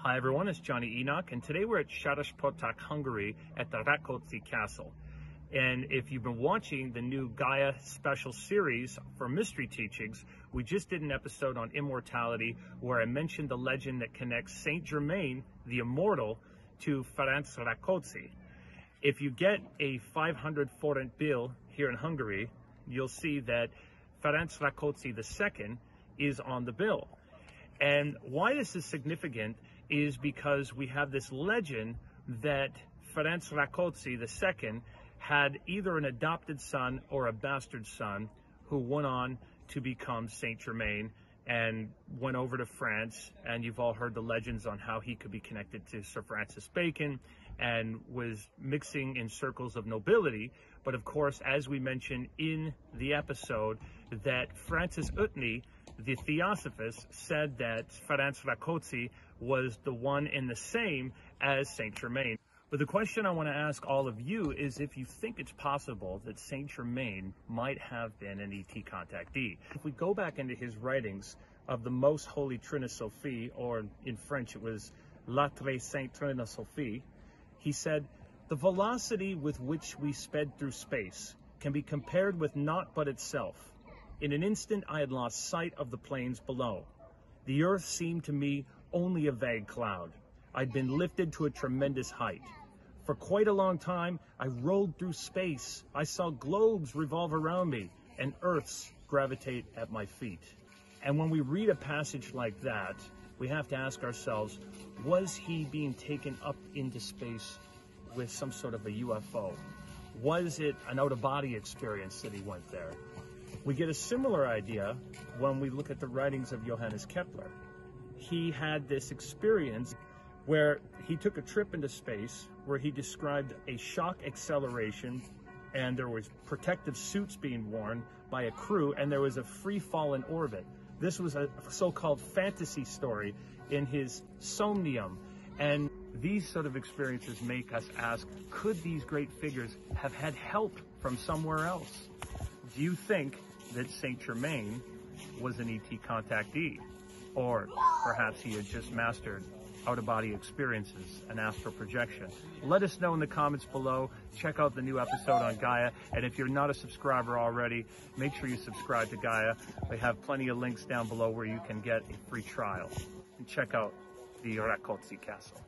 Hi everyone, it's Jonny Enoch, and today we're at Sárospatak, Hungary at the Rákóczi Castle. And if you've been watching the new Gaia special series for mystery teachings, we just did an episode on immortality where I mentioned the legend that connects Saint Germain, the immortal, to Ferenc Rákóczi. If you get a 500 forint bill here in Hungary, you'll see that Ferenc Rákóczi II is on the bill. And why this is significant is because we have this legend that Ferenc Rákóczi II had either an adopted son or a bastard son who went on to become Saint Germain and went over to France. And you've all heard the legends on how he could be connected to Sir Francis Bacon and was mixing in circles of nobility. But of course, as we mentioned in the episode, that Francis Utne, the Theosophist, said that Ferenc Rákóczi was the one and the same as Saint Germain. But the question I want to ask all of you is if you think it's possible that Saint Germain might have been an ET Contactee. If we go back into his writings of the Most Holy Trinité, or in French it was La Très Sainte Trinité, he said, "The velocity with which we sped through space can be compared with naught but itself. In an instant I had lost sight of the plains below. The earth seemed to me only a vague cloud. I'd been lifted to a tremendous height. For quite a long time, I rolled through space. I saw globes revolve around me and earths gravitate at my feet." And when we read a passage like that, we have to ask ourselves, was he being taken up into space with some sort of a UFO? Was it an out-of-body experience that he went there? We get a similar idea when we look at the writings of Johannes Kepler. He had this experience where he took a trip into space where he described a shock acceleration, and there was protective suits being worn by a crew, and there was a free fall in orbit. This was a so-called fantasy story in his somnium. And these sort of experiences make us ask, could these great figures have had help from somewhere else? Do you think that Saint Germain was an ET contactee? Or perhaps he had just mastered out-of-body experiences and astral projection? Let us know in the comments below. Check out the new episode on Gaia. And if you're not a subscriber already, make sure you subscribe to Gaia. We have plenty of links down below where you can get a free trial. And check out the Rákóczi Castle.